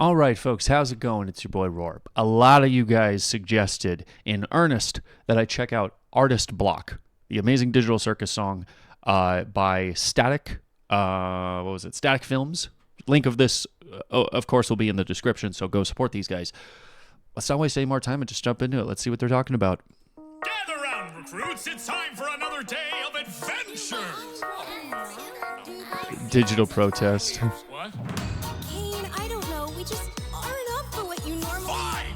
All right, folks, how's it going? It's your boy Rorp. A lot of you guys suggested in earnest that I check out Artist Block, the amazing digital circus song by Static. TADC Link of this, of course, will be in the description, so go support these guys. Let's not waste any more time and just jump into it. Let's see what they're talking about. Gather round, recruits. It's time for another day of adventures. Digital protest. What? Caine, I don't know. We just aren't up for what you normally... Fine.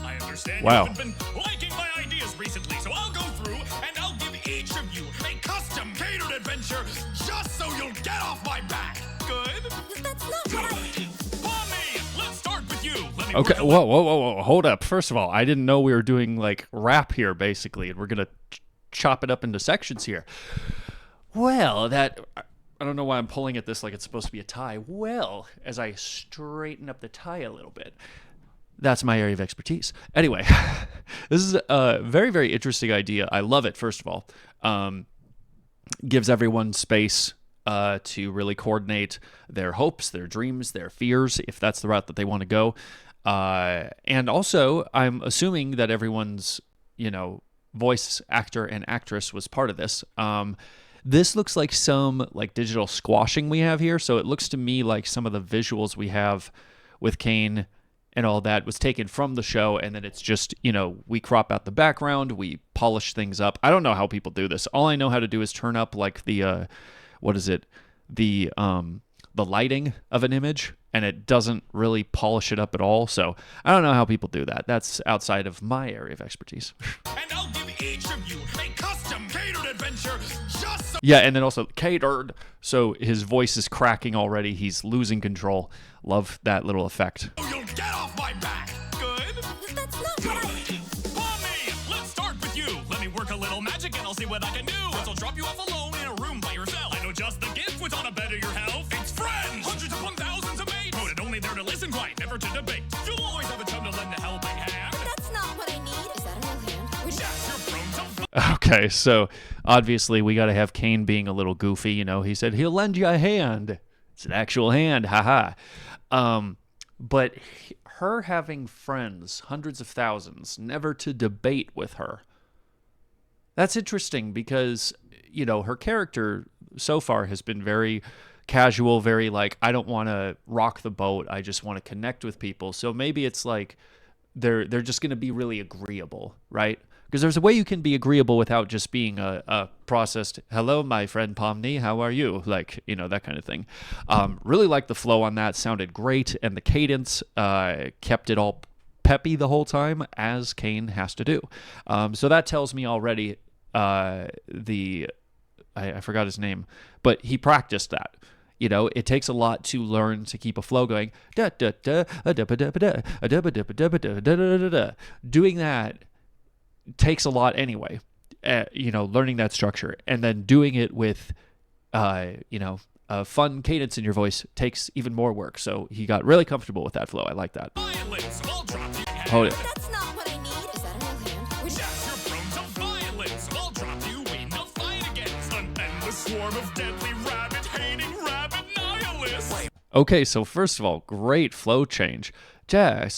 I understand Wow. you haven't been liking my ideas recently, so I'll go through and I'll give each of you a custom catered adventure just so you'll get off my back. Good? That's not what I... Pomni, let's start with you. Let me Okay, whoa, hold up. First of all, I didn't know we were doing, like, rap here, basically, and we're going to chop it up into sections here. Well, I don't know why I'm pulling at this like it's supposed to be a tie. Well, as I straighten up the tie a little bit, that's my area of expertise. Anyway, this is a very, very interesting idea. I love it, first of all. Gives everyone space to really coordinate their hopes, their dreams, their fears, if that's the route that they want to go. And also, I'm assuming that everyone's, voice actor and actress was part of this. This looks like some digital squashing we have here. So it looks to me like some of the visuals we have with Caine and all that was taken from the show. And then it's just, we crop out the background, we polish things up. I don't know how people do this. All I know how to do is turn up like the, the lighting of an image, and it doesn't really polish it up at all. So I don't know how people do that. That's outside of my area of expertise. And I'll give each of you a custom catered adventure just so... Yeah, and then also catered. So his voice is cracking already. He's losing control. Love that little effect. you'll get off my back. Good? That's not what I... Pomni, let's start with you. Let me work a little magic and I'll see what I can do. I'll drop you off alone in a room by yourself. I know just the gift which ought to better your health. It's friends! Hundreds upon thousands of mates. Voted only there to listen, quiet, never to debate. You'll always have a chum to lend a helping hand. That's not what I need. Is that a real hand? Yes, you're prone to... Okay, so obviously we got to have Caine being a little goofy. He said he'll lend you a hand. It's an actual hand, haha. But her having friends, hundreds of thousands, never to debate with her. That's interesting because, her character so far has been very casual, very I don't want to rock the boat. I just want to connect with people. So maybe it's like they're just going to be really agreeable, right? Because there's a way you can be agreeable without just being a processed, hello, my friend Pomni, how are you? That kind of thing. Really liked the flow on that. Sounded great. And the cadence kept it all peppy the whole time, as Caine has to do. So that tells me already I forgot his name, but he practiced that. It takes a lot to learn to keep a flow going. Doing that takes a lot anyway, learning that structure and then doing it with, a fun cadence in your voice takes even more work. So he got really comfortable with that flow. I like that. Violence, I'll drop you. Hold it. That's not what I need. Is that a real hand? Yes, you're prone to violence. I'll drop you in the fight against an endless swarm of deadly rabbit-hating rabbit nihilists. Okay, so first of all, great flow change. So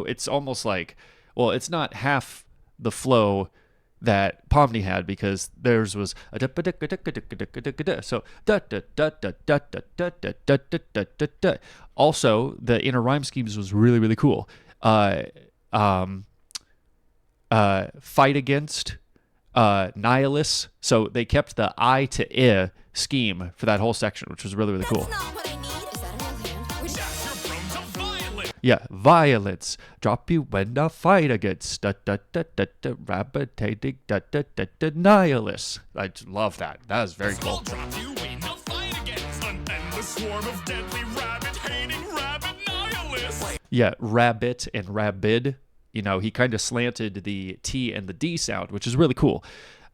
it's almost like, well, it's not half the flow that Pomni had because theirs was so also the inner rhyme schemes was really, really cool. Fight against nihilists, so they kept the I to I scheme for that whole section, which was really, really cool. That's not what I need. Is that a real hand? Yes, you're prone to violence. Yeah, violence. Drop you when I fight against rabbit-hating nihilists. I just love that. That is very I'll cool. drop you in the fight against an endless swarm of deadly rabbit-hating rabbit nihilists. Yeah, rabbit and rabid. He kind of slanted the T and the D sound, which is really cool.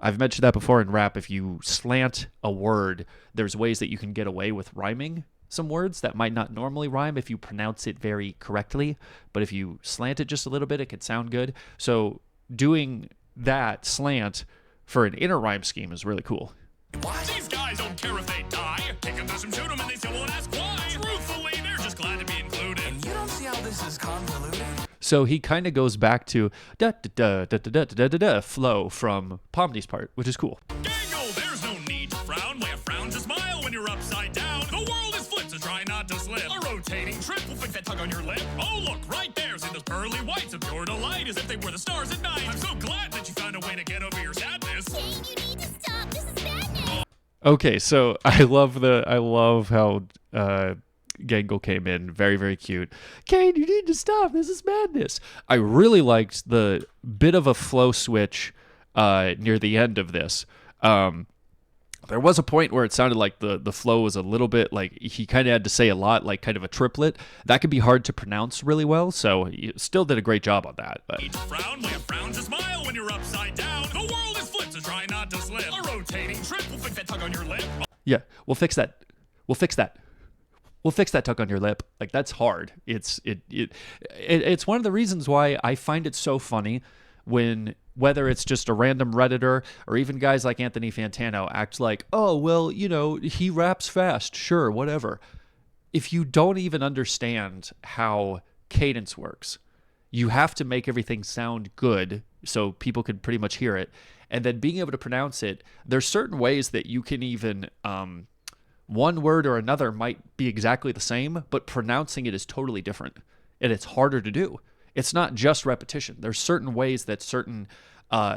I've mentioned that before in rap. If you slant a word, there's ways that you can get away with rhyming some words that might not normally rhyme if you pronounce it very correctly. But if you slant it just a little bit, it could sound good. So doing that slant for an inner rhyme scheme is really cool. These guys don't care if they die. Kick 'em to watch them shoot them and they still won't ask why. Truthfully, they're just glad to be included. And you don't see how this is convoluted? So he kind of goes back to da da da da da da da da flow from Pomni's part, which is cool. Gangle, there's no need to frown. Why a frown's a smile when you're upside down. The world is flipped, so try not to slip. A rotating trip will fix that tug on your lip. Oh, look, right there. See those pearly whites of pure delight as if they were the stars at night. I'm so glad that you found a way to get over your sadness. Caine, you need to stop. This is madness. Okay, so I love how Gangle came in, very, very cute. Caine, you need to stop. This is madness. I really liked the bit of a flow switch near the end of this. There was a point where it sounded like the flow was a little bit like he kind of had to say a lot, like kind of a triplet. That could be hard to pronounce really well, so he still did a great job on that. But. Need to frown, why a frown's a smile when you're upside down. The world is flipped, so try not to slip. A rotating trip will fix that tug on your lip. Yeah, we'll fix that. We'll fix that. We'll fix that tuck on your lip. Like, that's hard. It's one of the reasons why I find it so funny when, whether it's just a random Redditor or even guys like Anthony Fantano act like, oh, well, you know, he raps fast. Sure, whatever. If you don't even understand how cadence works, you have to make everything sound good so people can pretty much hear it. And then being able to pronounce it, there's certain ways that you can even... one word or another might be exactly the same, but pronouncing it is totally different, and it's harder to do. It's not just repetition. There's certain ways that certain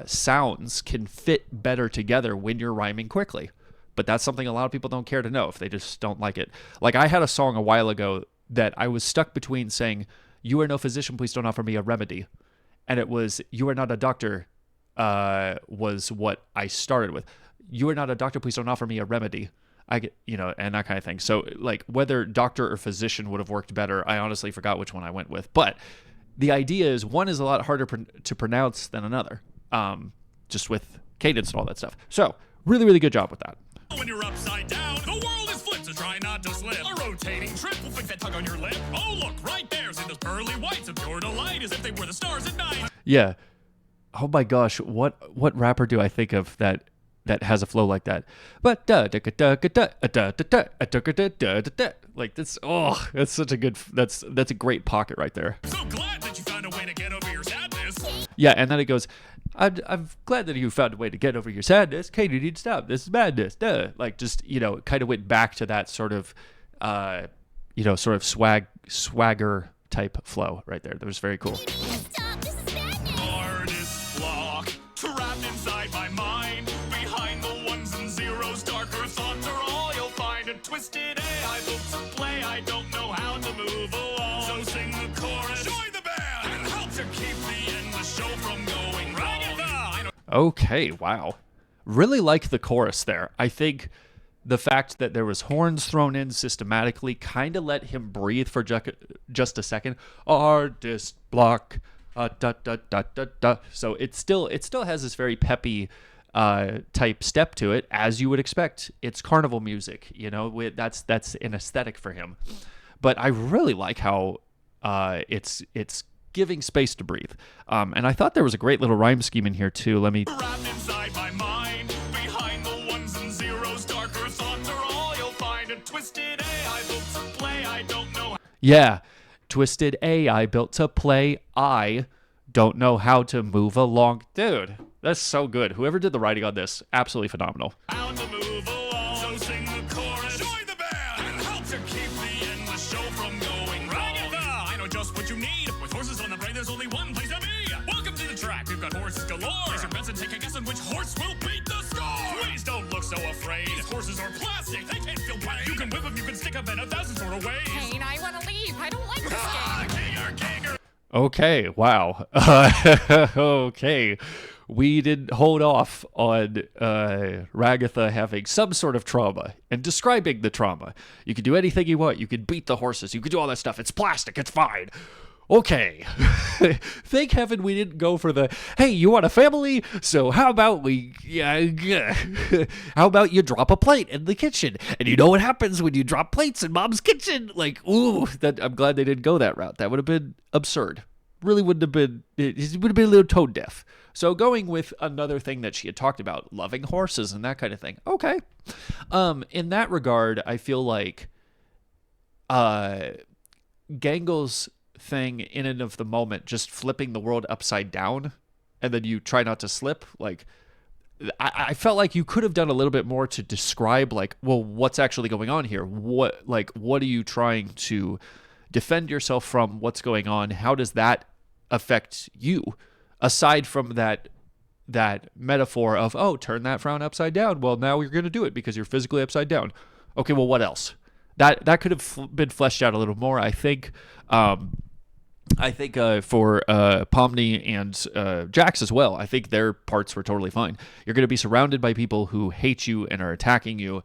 sounds can fit better together when you're rhyming quickly, but that's something a lot of people don't care to know if they just don't like it. Like, I had a song a while ago that I was stuck between saying, "You are no physician, please don't offer me a remedy," and it was, "You are not a doctor," was what I started with. "You are not a doctor, please don't offer me a remedy." I get, you know, and that kind of thing. So, like, whether doctor or physician would have worked better, I honestly forgot which one I went with. But the idea is one is a lot harder to pronounce than another, just with cadence and all that stuff. So, really, really good job with that. When you're upside down, the world is flipped, so try not to slip. A rotating trip will fix that tug on your lip. Oh, look, right there. See those pearly whites of pure delight as if they were the stars at night. Yeah. Oh my gosh, what rapper do I think of that has a flow like that? But like this. Oh, that's such a good. That's a great pocket right there. So glad that you found a way to get over your sadness. Yeah, and then it goes, I'm glad that you found a way to get over your sadness. Caine, you need to stop. This is madness. Duh. Like, just, you know, kind of went back to that sort of, you know, sort of swagger type flow right there. That was very cool. Stop. This is madness. Artist block, trapped inside my mind. Behind the ones and zeros, darker thoughts are all you'll find. A twisted AI built to play. I don't know how to move along. So sing the chorus, join the band, and help to keep the end the show from going wrong. Ragatha, Okay, wow. Really like the chorus there. I think the fact that there was horns thrown in systematically kind of let him breathe for just a second. Artist block, da da da da da. So it still has this very peppy type step to it, as you would expect. It's carnival music, you know. That's an aesthetic for him. But I really like how it's giving space to breathe. And I thought there was a great little rhyme scheme in here too. Let me. Wrapped inside my mind, behind the ones and zeros, darker thoughts are all you'll find. A twisted AI built to play. I don't know. Yeah, twisted AI built to play. I don't know how to move along. Dude, that's so good. Whoever did the writing on this, absolutely phenomenal. How to move along. So sing the chorus, join the band, and help to keep the end the show from going wrong. Ragatha, I know just what you need. With horses on the brain, there's only one place to be. Welcome to the track. We've got horses galore. Place your bets and take a guess on which horse will beat the score. Please don't look so afraid. These horses are plastic. They can't feel pain. You can whip them. You can stick them in 1,000 sort of ways. Caine, I want to leave. I don't like this game. Kinger. Okay, wow. Okay. We didn't hold off on Ragatha having some sort of trauma and describing the trauma. You can do anything you want. You can beat the horses. You can do all that stuff. It's plastic. It's fine. Okay. Thank heaven we didn't go for the, hey, you want a family? So how about how about you drop a plate in the kitchen? And you know what happens when you drop plates in mom's kitchen? Like, ooh, I'm glad they didn't go that route. That would have been absurd. really wouldn't have been, it would have been a little tone deaf. So going with another thing that she had talked about, loving horses and that kind of thing. Okay. In that regard, I feel like Gangle's thing in and of the moment, just flipping the world upside down, and then you try not to slip, like, I felt like you could have done a little bit more to describe, like, well, what's actually going on here? What are you trying to defend yourself from? What's going on? How does that affect you? Aside from that metaphor of, oh, turn that frown upside down. Well, now you're going to do it because you're physically upside down. Okay, well, what else? That could have been fleshed out a little more, I think. For Pomni and Jax as well, I think their parts were totally fine. You're going to be surrounded by people who hate you and are attacking you.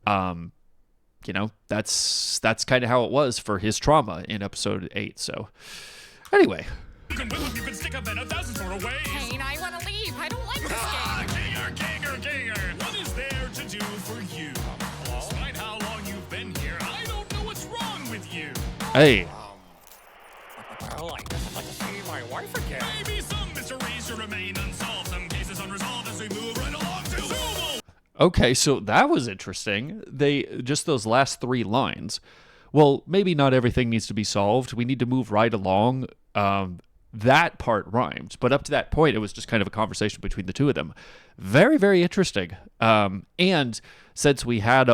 That's kind of how it was for his trauma in episode 8. So, anyway. You can whip 'em, you can stick 'em in 1,000 sort of ways. Caine, I want to leave. I don't like this game. Kinger. What is there to do for you? Despite how long you've been here, I don't know what's wrong with you. Hey. Well, I guess I'd like to see my wife again. Maybe some mysteries should remain unsolved, some cases unresolved as we move right along to Zooble. Okay, so that was interesting. Just those last 3 lines. Well, maybe not everything needs to be solved. We need to move right along. That part rhymed, but up to that point, it was just kind of a conversation between the two of them. Very, very interesting. And since we had,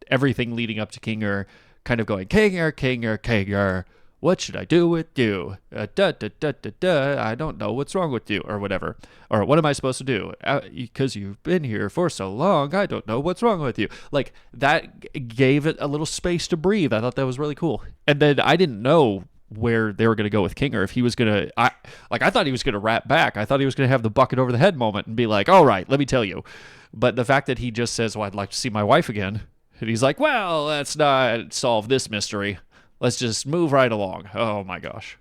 everything leading up to Kinger kind of going, Kinger, what should I do with you? I don't know what's wrong with you, or whatever. Or what am I supposed to do? Because you've been here for so long, I don't know what's wrong with you. Like, that gave it a little space to breathe. I thought that was really cool. And then I didn't know where they were going to go with Kinger. If he was going to, I thought he was going to rap back. I thought he was going to have the bucket over the head moment and be like, all right, let me tell you. But the fact that he just says, well, I'd like to see my wife again. And he's like, well, let's not solve this mystery. Let's just move right along. Oh my gosh.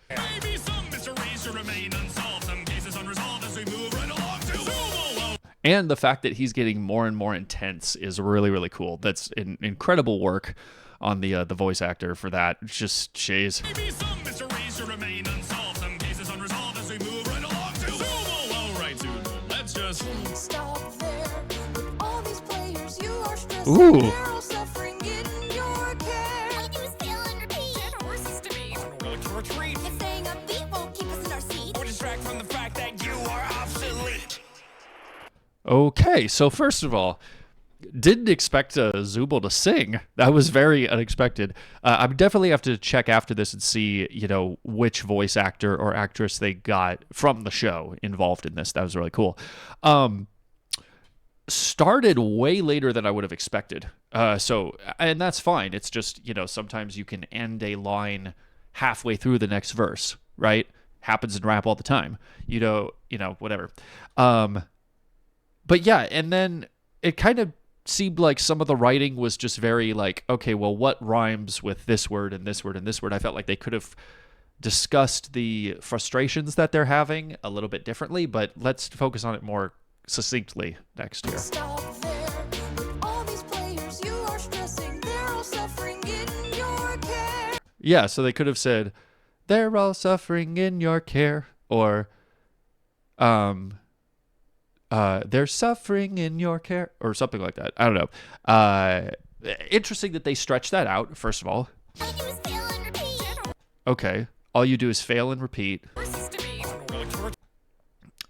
Maybe some mysteries should remain unsolved, some cases unresolved as we move right along to Zooble. And the fact that he's getting more and more intense is really, really cool. That's incredible work on the voice actor for that. It's just shays. Maybe some mysteries should remain unsolved, some cases unresolved as we move right along to Zooble. All right, Zooble, let's just... Stop there. With all these players, you are stressing. Ooh. They're all suffering in your care. All you do is fail and repeat. Dead horses to me. Willing to retreat. If staying upbeat won't keep us in our seat. Or distract from the fact that you are obsolete. Okay, so first of all, didn't expect Zooble to sing. That was very unexpected. I definitely have to check after this and see, which voice actor or actress they got from the show involved in this. That was really cool. Started way later than I would have expected. And that's fine. It's just, sometimes you can end a line halfway through the next verse, right? Happens in rap all the time. Whatever. But yeah, and then it kind of seemed like some of the writing was just very like, okay, well, what rhymes with this word and this word and this word? I felt like they could have discussed the frustrations that they're having a little bit differently, but let's focus on it more succinctly next year. Stop there. With all these players, you are stressing. They're all suffering in your care. Yeah, so they could have said, they're all suffering in your care, or they're suffering in your care, or something like that. I don't know. Interesting that they stretched that out, first of all. All you do is fail and repeat. Okay. All you do is fail and repeat. Horses to me.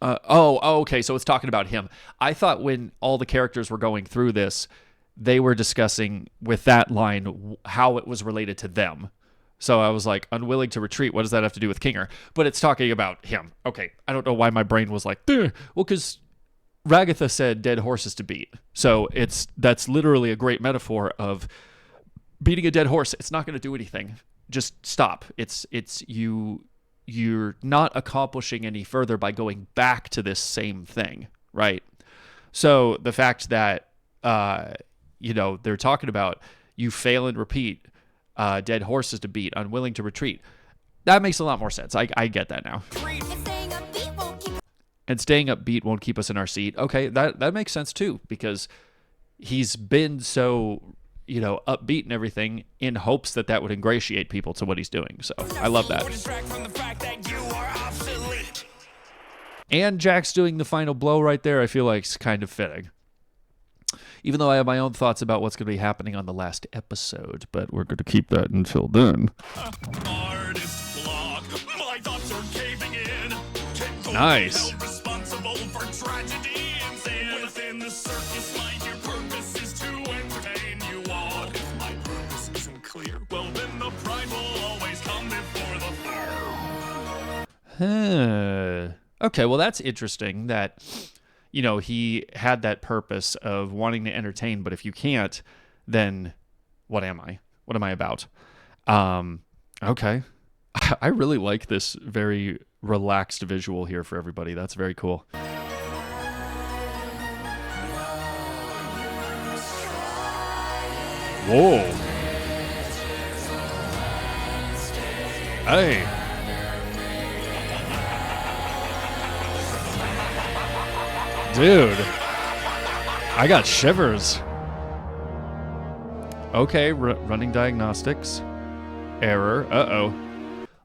Okay, so it's talking about him. I thought when all the characters were going through this, they were discussing with that line how it was related to them. So I was like, unwilling to retreat, what does that have to do with Kinger? But it's talking about him. Okay, I don't know why my brain was like, well, because Ragatha said dead horses to beat. So that's literally a great metaphor of beating a dead horse. It's not going to do anything. Just stop. You're not accomplishing any further by going back to this same thing, right? So the fact that they're talking about you fail and repeat, dead horses to beat, unwilling to retreat. That makes a lot more sense. I get that now. And staying upbeat won't keep us in our seat. Okay, that makes sense too, because he's been so, upbeat and everything in hopes that would ingratiate people to what he's doing. So I love that. Or distract from the And Jack's doing the final blow right there, I feel like it's kind of fitting. Even though I have my own thoughts about what's going to be happening on the last episode, but we're going to keep that until then. Artist block. My thoughts are caving in. Can't go Nice. held responsible for tragedy and sin. Within the circus mind, your purpose is to entertain you all. If my purpose isn't clear, well then the pride will always come before the Okay, well that's interesting that, you know, he had that purpose of wanting to entertain, but if you can't, then what am I? What am I about? Okay. I really like this very relaxed visual here for everybody. That's very cool. Whoa. Hey. Dude, I got shivers. Okay, running diagnostics. Error. Uh-oh.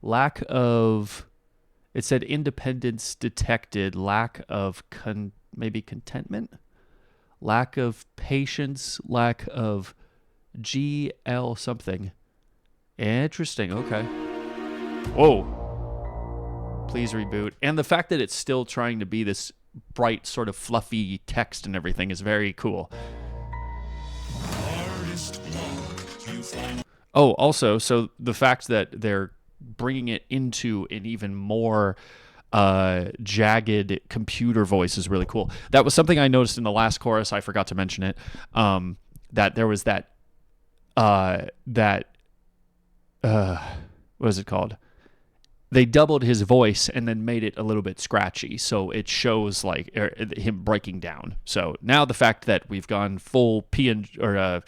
Lack of... It said independence detected. Lack of maybe contentment? Lack of patience. Lack of GL something. Interesting. Okay. Whoa. Please reboot. And the fact that it's still trying to be this bright, sort of fluffy text and everything is very cool. Oh, also, so the fact that they're bringing it into an even more jagged computer voice is really cool. That was something I noticed in the last chorus. I forgot to mention it. That there was that what is it called? They doubled his voice and then made it a little bit scratchy, so it shows like him breaking down. So now the fact that we've gone full pixelated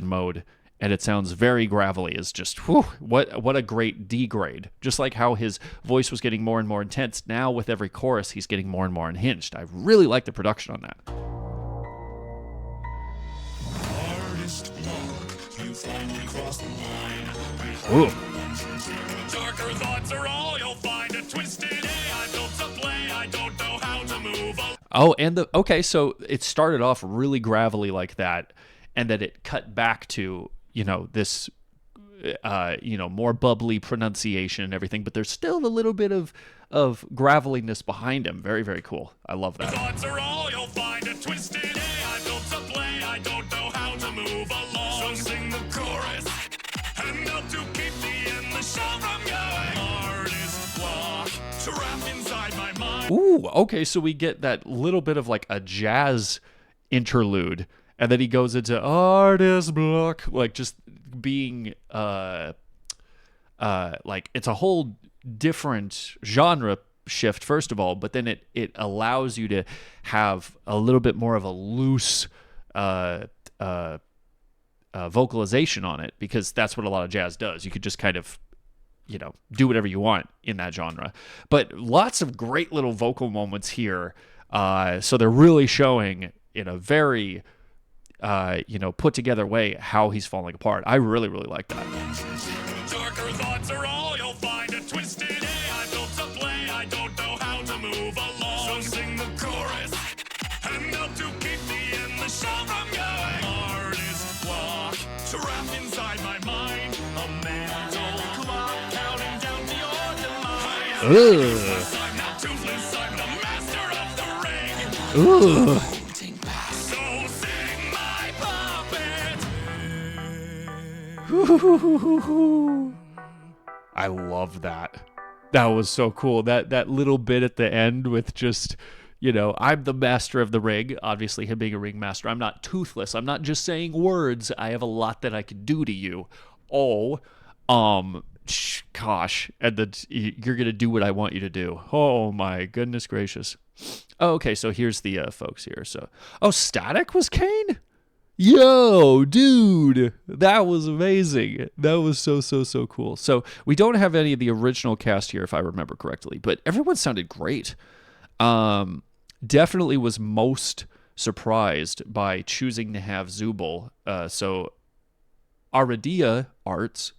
mode and it sounds very gravelly is just whew, what a great degrade. Just like how his voice was getting more and more intense, now with every chorus he's getting more and more unhinged. I really like the production on that. Ooh. darker thoughts are all you'll find. A twisted A, I built a play, I don't know how to move. Oh, and okay, so it started off really gravelly like that, and then it cut back to, you know, this, more bubbly pronunciation and everything, but there's still a little bit of graveliness behind him. Very, very cool. I love that. Thoughts are all you'll find. A twisted A, I built a play, I don't know how to move along. So sing the chorus, and help to keep me in the show from going. Artist block, trapped inside my mind. Ooh, okay, so we get that little bit of like a jazz interlude, and then he goes into artist block, like just being like it's a whole different genre shift first of all, but then it allows you to have a little bit more of a loose vocalization on it, because that's what a lot of jazz does. You could just kind of, do whatever you want in that genre. But lots of great little vocal moments here. So they're really showing in a very, put together way how he's falling apart. I really, really like that. Darker thoughts are all you'll find. A twisted A, I built a play, I don't know how to move along. So sing the chorus, and help to keep me in the show from going. Artist block, trapped inside my mind. A mental clock counting down to your demise. Ugh. I'm not toothless, I'm the master of the ring. Ooh. So sing my puppet. I love that. That was so cool. That little bit at the end with just, I'm the master of the ring. Obviously, him being a ring master. I'm not toothless. I'm not just saying words. I have a lot that I could do to you. Oh, gosh. And then you're going to do what I want you to do. Oh, my goodness gracious. Oh, okay, so here's the folks here. So, Static was Caine? Yo, dude, that was amazing. That was so cool. So we don't have any of the original cast here, if I remember correctly, but everyone sounded great. Definitely was most surprised by choosing to have Zooble. So Aradia Arts,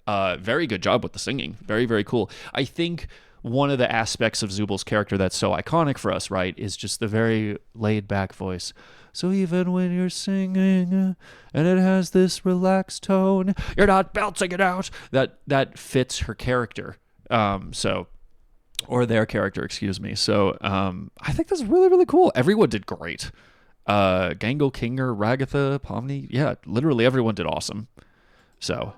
very good job with the singing. Very, very cool. I think one of the aspects of Zooble's character that's so iconic for us, right, is just the very laid-back voice. So even when you're singing and it has this relaxed tone, you're not belting it out. That fits her character. Or their character, excuse me. So I think that's really, really cool. Everyone did great. Gangle, Kinger, Ragatha, Pomni. Yeah, literally everyone did awesome. So...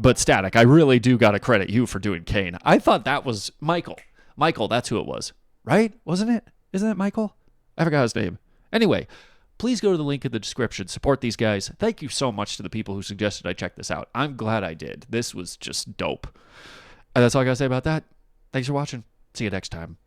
But Static, I really do got to credit you for doing Caine. I thought that was Michael. Michael, that's who it was. Right? Wasn't it? Isn't it Michael? I forgot his name. Anyway, please go to the link in the description. Support these guys. Thank you so much to the people who suggested I check this out. I'm glad I did. This was just dope. And that's all I got to say about that. Thanks for watching. See you next time.